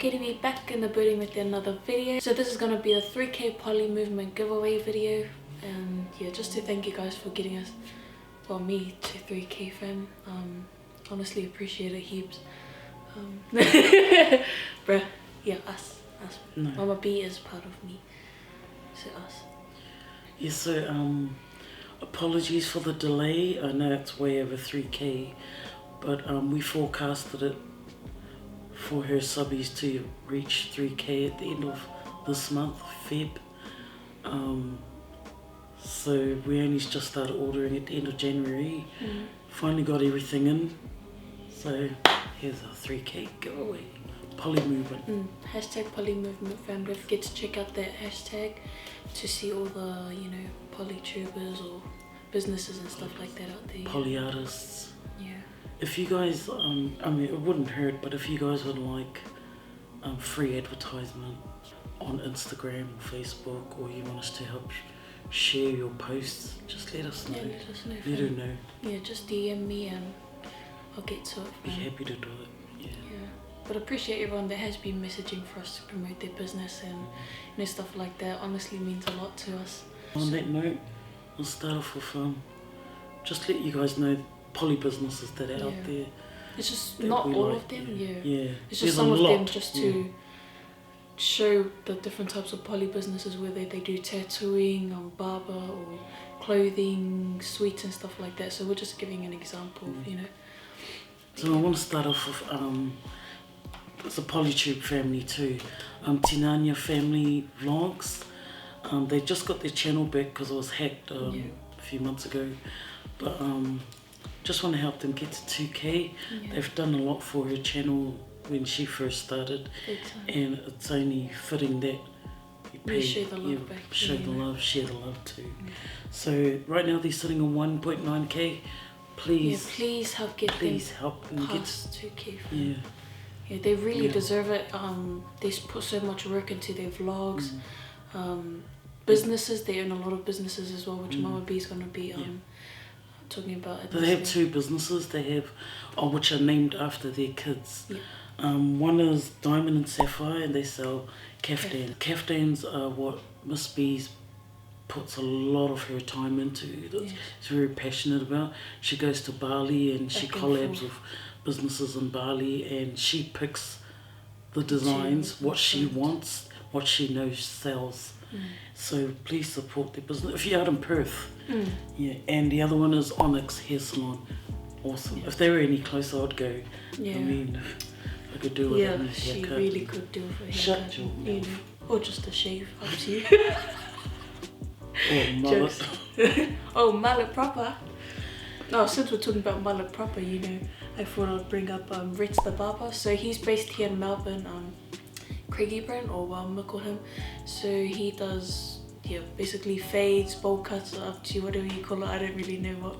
CaityB back in the building with another video. So this is going to be a 3K Polymovement giveaway video, and yeah, just to thank you guys for getting us, well, me to 3K fam. Honestly appreciate it heaps. Bruh, yeah, us. No. MommaB is part of me, so us. Yeah, so apologies for the delay. I know it's way over 3K, but we forecasted it for her subbies to reach 3K at the end of this month, Feb. So we only just started ordering at the end of January. Finally got everything in. So here's our 3K giveaway. Polymovement. Hashtag Polymovement fam. Don't forget to check out that hashtag to see all the, you know, Polytubers or businesses and stuff like that out there. Poly artists. Yeah. If you guys, I mean, it wouldn't hurt, but if you guys would like free advertisement on Instagram or Facebook, or you want us to help share your posts, just let us know. Yeah, let us know. Let her know. Yeah, just DM me and I'll get to it. Be happy to do it. Yeah. But appreciate everyone that has been messaging for us to promote their business and you know, stuff like that. Honestly means a lot to us. On that note, we'll start off with just let you guys know PolyBusinesses that are out there. It's just not all of them, yeah. It's just some of them just to show the different types of polybusinesses, whether they do tattooing or barber or clothing, sweets and stuff like that. So we're just giving an example, you know. So I want to start off with it's a Polytube family too. Tinanya Family Vlogs. They just got their channel back because it was hacked a few months ago. But just want to help them get to 2K. They've done a lot for her channel when she first started, and it's only fitting that you pay, show the love back. Show the love, share the love too. So right now they're sitting on 1.9K. Please, please help get them past 2K. Yeah, they really deserve it. They put so much work into their vlogs. Businesses, they own a lot of businesses as well, which MommaB is going to be talking about. They have two businesses. They have, which are named after their kids. One is Diamond and Sapphire, and they sell caftans. Caftans are what Miss B's puts a lot of her time into. She's very passionate about. She goes to Bali and she collabs with businesses in Bali, and she picks the designs, what she wants, what she knows sells. So please support their business if you're out in Perth. And the other one is Onyx Hair Salon. Awesome. If they were any closer, I'd go. I mean, I could do with a haircut. She really could do with a haircut. Shut your mouth. Or just a shave, up to you. Or mullet. Oh, mullet proper. No, since we're talking about mullet proper, you know, I thought I'd bring up Rich the Barber. So he's based here in Melbourne, Craigie Brand, or what I'm gonna call him. So he does, basically fades, bowl cuts, up to whatever you call it. I don't really know what,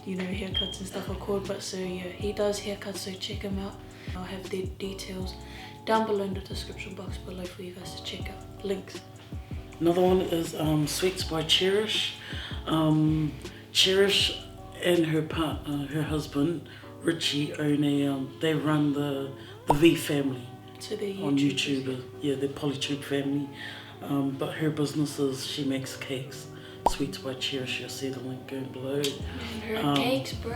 you know, haircuts and stuff are called, but so yeah, he does haircuts, so check him out. I'll have the details down below in the description box below for you guys to check out. Links. Another one is Sweets by Cherish. Cherish and her partner, her husband Richie, own they run the V family. So they're on YouTube. Yeah, they're Polytube family. But her business is she makes cakes. Sweets by Cherish. You'll see the link going below. Man, her cakes, bro.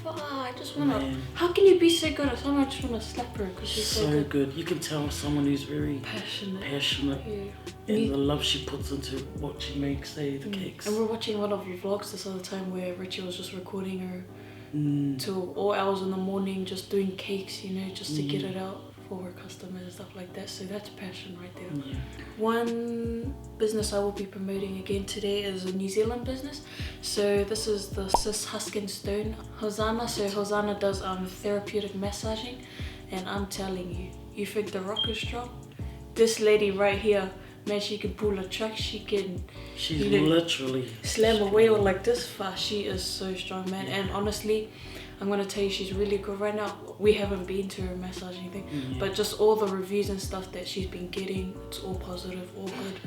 I just wanna. How can you be so good at something? I just wanna slap her because she's so good. You can tell someone who's very passionate. And the love she puts into what she makes, the cakes. And we're watching one of your vlogs this other time where Richie was just recording her till all hours in the morning, just doing cakes, you know, just to get it out for her customers and stuff like that. So that's passion right there. One business I will be promoting again today is a New Zealand business. So this is the Sis Husk and Stone Hosanna. So Hosanna does therapeutic massaging, and I'm telling you, you think the rock is strong? This lady right here, man, she can pull a truck. She's literally slam a wheel like this fast. She is so strong, man. And honestly, I'm gonna tell you, she's really good right now. We haven't been to her massage or anything, but just all the reviews and stuff that she's been getting, it's all positive, all good.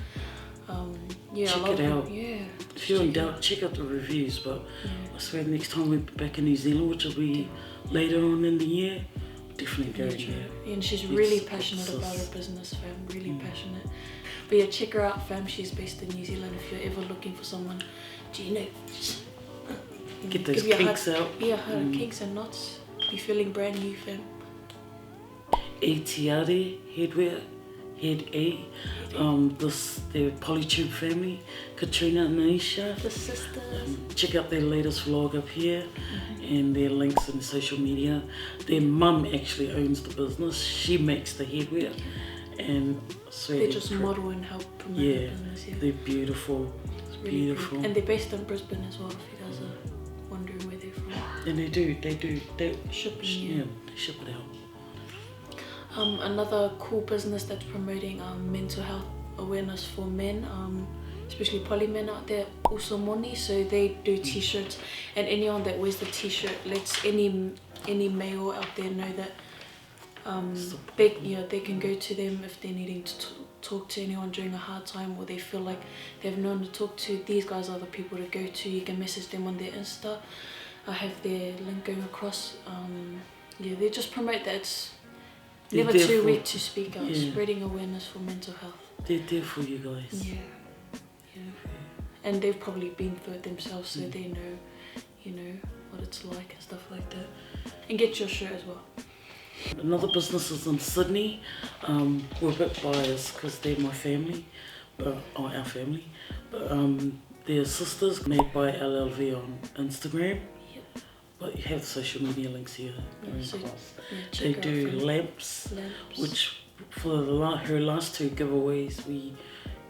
Check it out. If you're in doubt, check out the reviews. But I swear, next time we're back in New Zealand, which will be later on in the year, definitely go there. And she's Yes, really support passionate sis. about her business, fam. Really passionate. But yeah, check her out, fam. She's based in New Zealand. If you're ever looking for someone, Get those give you a kinks hug. out. Yeah, her kinks and knots. Be feeling brand new, fam. Tiare headwear, head A. The Polytube family, Katrina and Aisha. The sisters. Check out their latest vlog up here and their links in social media. Their mum actually owns the business. She makes the headwear, and so They just model and help promote the business. Yeah, they're beautiful. it's really Beautiful. Cool. And they're based in Brisbane as well. If you guys are wondering where they're from. And they do. Shipping. Yeah, they ship it out. Another cool business that's promoting mental health awareness for men, especially poly men out there, also Moni. So they do t-shirts, and anyone that wears the t-shirt lets any male out there know that they can go to them if they're needing to talk to anyone during a hard time, or they feel like they have no one to talk to. These guys are the people to go to. You can message them on their Insta. I have their link going across. They just promote that it's never too weak to speak out, spreading awareness for mental health. They're there for you guys. Yeah. And they've probably been through it themselves, so they know, what it's like and stuff like that. And get your shirt as well. Another business is in Sydney. We're a bit biased because they're my family, or our family. But they're sisters, made by LLV on Instagram. But you have social media links here. They do lamps, which for her last 2 giveaways we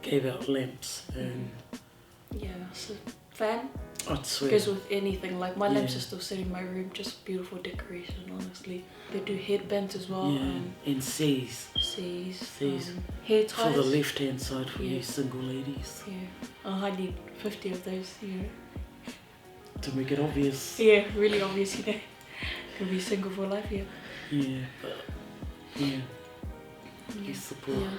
gave out lamps. And so fam, I swear, goes with anything. Like my lamps are still sitting in my room, just beautiful decoration. Honestly, they do headbands as well. And C's. Hair ties for the left hand side for you single ladies. I need 50 of those. To make it obvious. Yeah, really obvious, Could be single for life,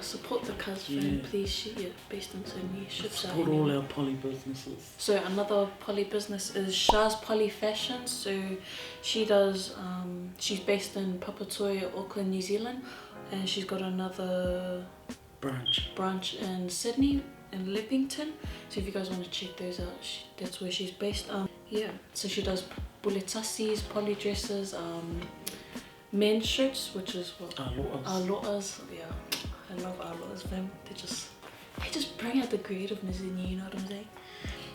support the cuz fam, please. Based in Sydney, ships out. Support all our poly businesses. So another poly business is Shah's Poly Fashion. So she does, she's based in Papatoetoe, Auckland, New Zealand, and she's got another branch in Sydney and Livingston. So if you guys want to check those out, that's where she's based. So she does buletasis, poly dresses, men's shirts, which is what aloas. I love aloas, fam. They just bring out the creativeness in you, you know what I'm saying?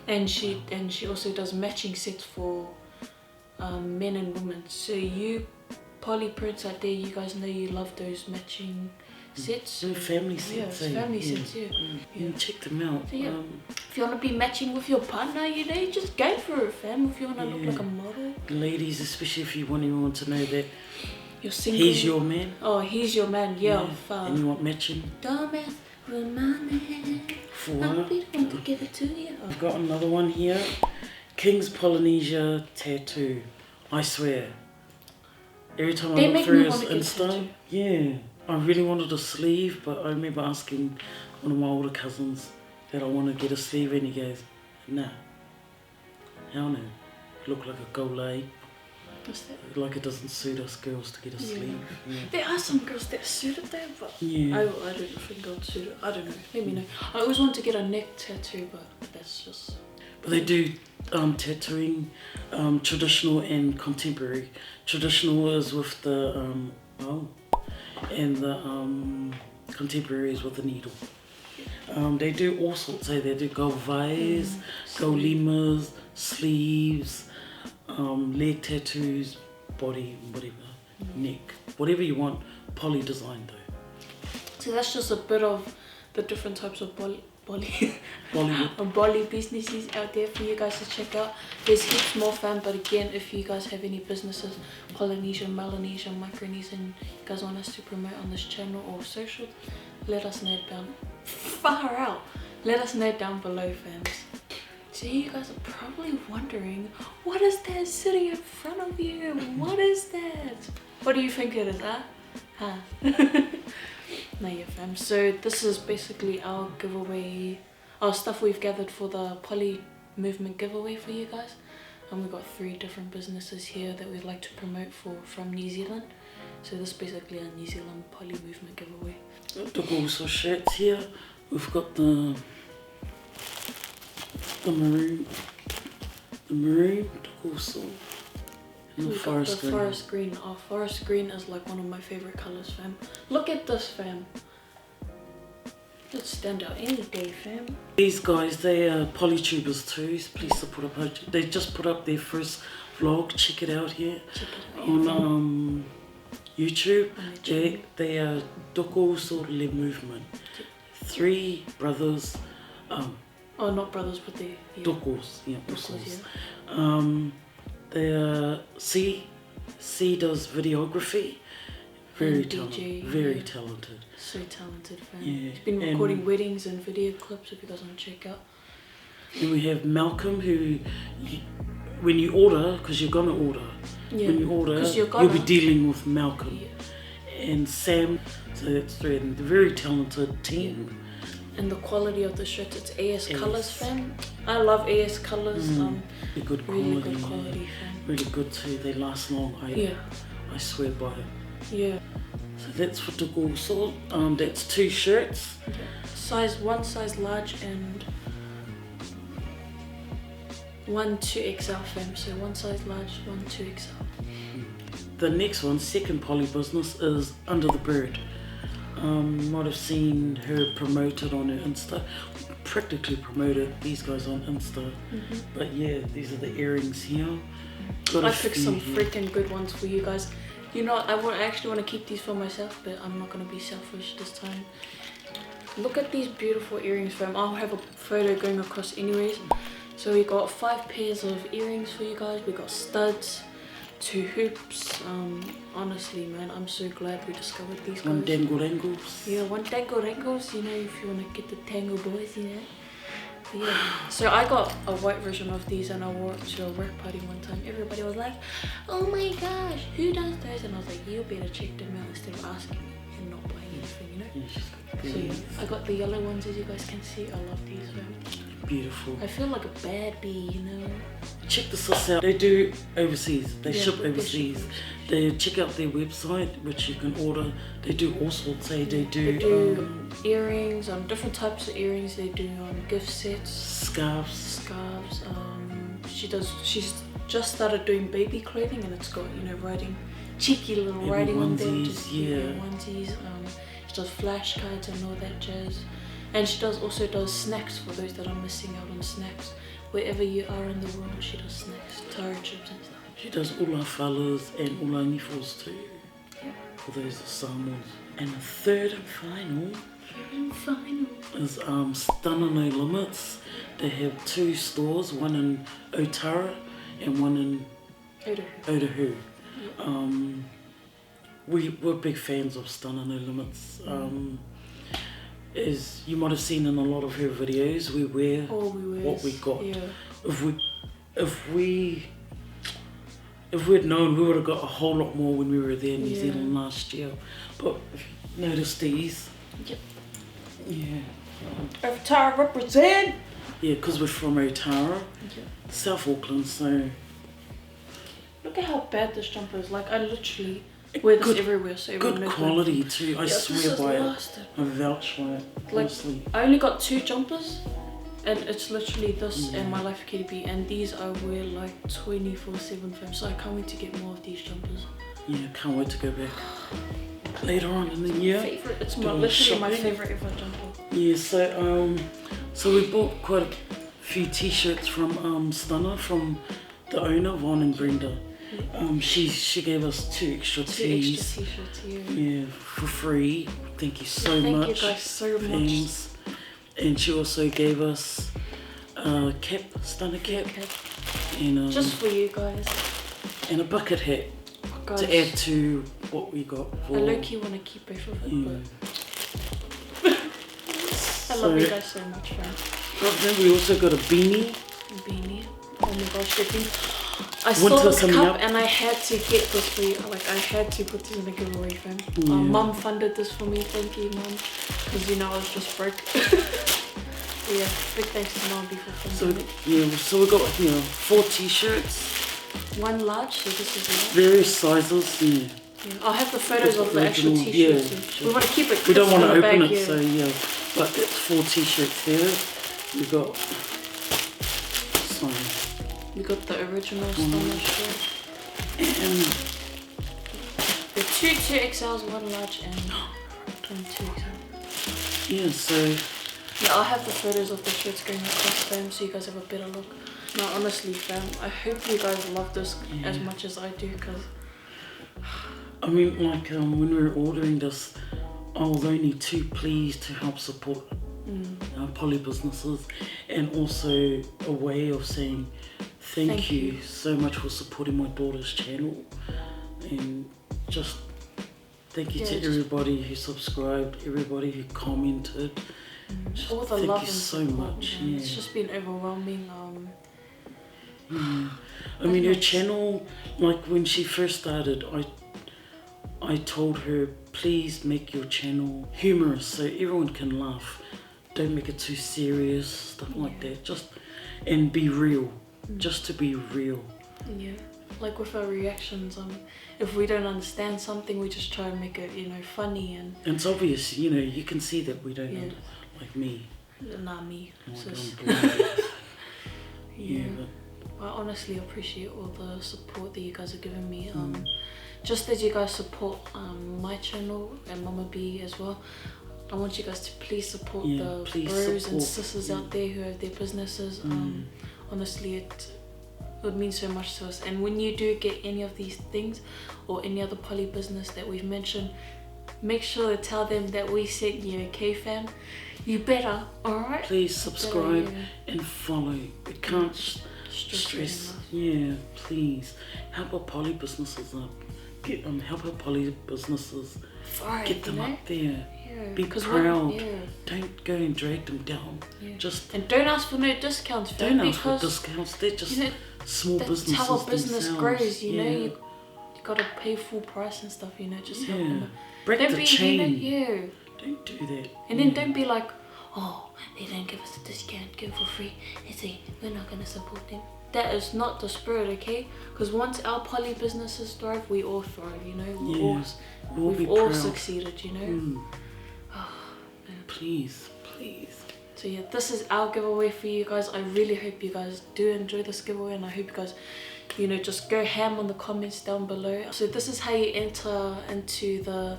And she also does matching sets for men and women. So you poly prints out there, you guys know you love those matching sets. Family sets. Family sets, Check them out. So, if you want to be matching with your partner, just go for it, fam. If you want to look like a model. Ladies, especially if you want everyone to know that you're single. He's your man. Oh, he's your man, And you want matching. Dumbass with my man. I'll be the one to give it to you. I've got another one here. King's Polynesia tattoo. I swear. Every time I look through his Insta, I really wanted a sleeve, but I remember asking one of my older cousins that I want to get a sleeve, and he goes, nah. Hell no. You look like a goalie. What's that? Like it doesn't suit us girls to get a sleeve. There are some girls that suit it though, but I don't think I'd suit it. I don't know. Let me know. I always wanted to get a neck tattoo, but that's just... But they do tattooing, traditional and contemporary. Traditional is with the and the contemporary is with the needle. They do all sorts. They do gold vase, gold lemurs, sleeves, leg tattoos, body, whatever, neck, whatever you want. Poly design though. So that's just a bit of the different types of poly businesses out there for you guys to check out. There's heaps more, fam, but again, if you guys have any businesses, Polynesian, Melanesian, Micronesian, you guys want us to promote on this channel or social, let us know down far out. Let us know down below, fams. So you guys are probably wondering, what is that sitting in front of you? What is that? What do you think it is, huh? No, yeah, fam. So this is basically our giveaway, our stuff we've gathered for the Polymovement giveaway for you guys. And we've got 3 different businesses here that we'd like to promote from New Zealand. So this is basically a New Zealand Polymovement giveaway. TokoUso shirts here. We've got the maroon TokoUso. And the forest green. Forest green. Oh, forest green is like one of my favorite colours, fam. Look at this, fam. Let's stand out any day, fam. These guys, they are Polytubers too. Please support a Polytube. They just put up their first vlog. Check it out here. Check it out on YouTube. They are TokoUso Limits. 3 brothers. Oh, not brothers, but they. Yeah. Tokos, yeah, Tokos, yeah. They are C does videography. Very talented. Very talented. So talented, fam. Yeah. He's been recording weddings and video clips if you guys want to check out. And we have Malcolm, who, when you order, because you're gonna order, when you order, you'll be dealing with Malcolm. Yeah. And Sam, so that's 3 of them. They're a very talented team. Yeah. And the quality of the shirt, it's AEST colours, fam. I love AEST colours. Really good quality. Really good quality, fam. Really good too. They last long. I swear by it. Yeah. So that's for TokoUso. That's 2 shirts. Okay. One size large and 1 2XL, fam. So 1 size large, 1 2XL. The next one, second PolyBusiness, is Under the Bird. Might have seen her promoted on her Insta. Practically promoted these guys on Insta. But yeah, these are the earrings here. I picked some freaking good ones for you guys. You know, I actually want to keep these for myself, but I'm not going to be selfish this time. Look at these beautiful earrings, fam. I'll have a photo going across anyways. So we got 5 pairs of earrings for you guys. We got studs, 2 hoops. Honestly, man, I'm so glad we discovered these guys. 1 dangle-dangles. Yeah, 1 dangle-dangles, you know, if you want to get the tangle boys, you know. But yeah, so I got a white version of these and I wore it to a work party one time. Everybody was like, oh my gosh, who does those? And I was like, you better check them out instead of asking me and not buying anything, you know. So yeah, I got the yellow ones, as you guys can see. I love these, man. Beautiful. I feel like a bad bee, you know. Check this out. They do overseas. They ship overseas. They check out their website, which you can order. They do all sorts. They do earrings, different types of earrings. They do gift sets, scarves. She's just started doing baby clothing, and it's got, you know, cheeky little writing on there. Just onesies. She does flashcards and all that jazz. And she also does snacks for those that are missing out on snacks. Wherever you are in the world, she does snacks, taro chips and stuff. She does ula falas and ula nifos too. Yeah. For those Samoans. And the third and final is Stunna No Limits. They have 2 stores, one in Otara and one in Otahu. Yeah. We're big fans of Stunna No Limits. As you might have seen in a lot of her videos, we wear what we got. Yeah. If we'd known, we would have got a whole lot more when we were there in New Zealand last year. But if you notice these. Yep. Yeah. Otara represent. Yeah, because we're from Otara, South Auckland, so. Look at how bad this jumper is. Like, I literally wear this everywhere, so everyone knows. Good quality too. I swear by it. I vouch by it. Honestly. Like, I only got 2 jumpers, and it's literally this and my life at CaityB, and these I wear like 24/7, fam. So I can't wait to get more of these jumpers. Yeah, can't wait to go back later on in the year. It's literally my favorite ever jumper. Yeah, so we bought quite a few t-shirts from Stunna, from the owner, Von and Brenda. She gave us 2 extra tees. 2 extra t-shirts, yeah, for free. Thank you so much. Thank you guys so much. And she also gave us a cap, Stunna cap. And, just for you guys. And a bucket hat to add to what we got. I low-key want to keep both of it, but I love you guys so much, fam. Then we also got a beanie. Oh my gosh, I saw this cup and I had to get this for you. Like, I had to put this in a giveaway, fam. Mum funded this for me. Thank you, Mum. Because, you know, I was just broke. Yeah, big thanks to Mom for funding it. So we got 4 t-shirts. 1 large, so this is large. Various sizes, Yeah, I'll have the photos of the actual t-shirts. Yeah, too. We want to keep it. We don't want to open bag, it, yeah. so yeah. But it's 4 t-shirts there. We got some. We got the original Stunna shirt. And the 2 XLs, 1 large, and 2 XL. yeah, so yeah, I'll have the photos of the shirts going across, fam, so you guys have a better look. No, honestly, fam, I hope you guys love this as much as I do, because I mean, like when we were ordering this, I was only too pleased to help support poly businesses, and also a way of saying thank you so much for supporting my daughter's channel, and just thank you to everybody who subscribed, everybody who commented. All the thank love you and so support, much. Man. It's just been overwhelming. I mean, her channel, like when she first started, I told her, please make your channel humorous so everyone can laugh. Don't make it too serious, stuff like that. Just and be real, just to be real. Yeah, like with our reactions, if we don't understand something, we just try and make it, funny and it's obvious, you can see that we don't know, like me. Not me. Yeah. I honestly appreciate all the support that you guys are giving me. Just as you guys support my channel and MommaB as well, I want you guys to please support the bros and sisters out there who have their businesses. Honestly, it would mean so much to us. And when you do get any of these things or any other poly business that we've mentioned, make sure to tell them that we sent you, okay, fam? You better, alright? Please subscribe and follow. We can't stress. Yeah, please help our poly businesses up. Help our poly businesses. Get them up there. Be proud. Don't go and drag them down. And don't ask for no discounts. Don't ask for discounts. They're just small businesses. That's how a business grows. You know, you gotta pay full price and stuff. Just help them. Break the chain. Don't do that. And then don't be like, oh, they don't give us a discount, give it for free. They say we're not gonna support them. That is not the spirit, okay? Because once our poly businesses thrive, we all thrive, we've all succeeded, Oh, please. So yeah, this is our giveaway for you guys. I really hope you guys do enjoy this giveaway, and I hope you guys, just go ham on the comments down below. So this is how you enter into the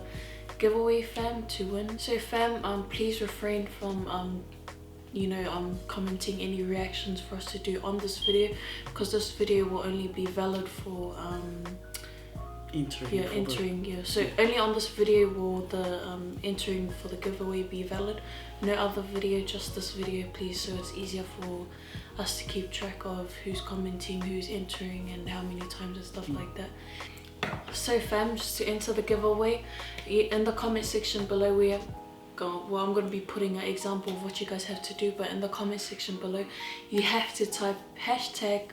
giveaway, fam, to win. So fam, please refrain from commenting any reactions for us to do on this video, because this video will only be valid for entering. So only on this video will the entering for the giveaway be valid. No other video, just this video, please, so it's easier for us to keep track of who's commenting, who's entering, and how many times and stuff like that. So fam, just to enter the giveaway, in the comment section below we have I'm going to be putting an example of what you guys have to do, but in the comment section below you have to type hashtag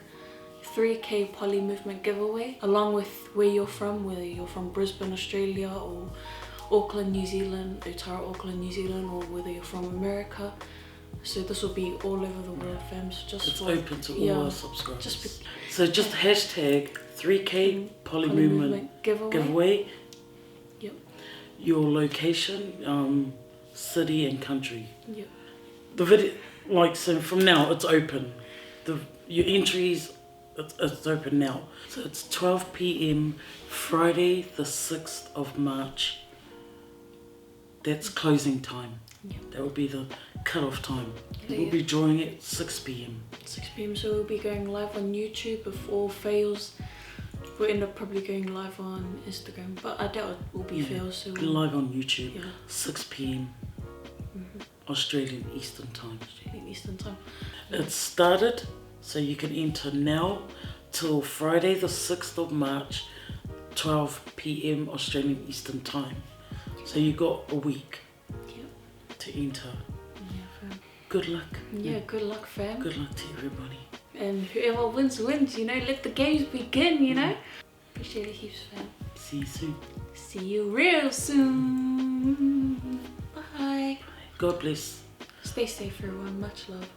3K Polymovement Giveaway along with where you're from, whether you're from Brisbane, Australia, or Auckland, New Zealand, Otara, Auckland, New Zealand, or whether you're from America. So this will be all over the world, fam. So it's open to all our subscribers. So just hashtag 3K Polymovement Giveaway. Yep. Your location, city and country. Yep. The video, so from now it's open. Your entries, it's open now. So it's 12 PM Friday the 6th of March. That's closing time. Yep. That will be the cut-off time. We'll be drawing at 6 PM. 6 PM, so we'll be going live on YouTube if all fails. We'll end up probably going live on Instagram, but I doubt it will be fails. So live on YouTube, 6 PM Australian Eastern Time. It's started, so you can enter now till Friday the 6th of March, 12 PM Australian Eastern Time. So you got a week to enter. Good luck. Good luck, fam. Good luck to everybody. And whoever wins, let the games begin, Appreciate it heaps, fam. See you soon. See you real soon. Bye. God bless. Stay safe, everyone. Much love.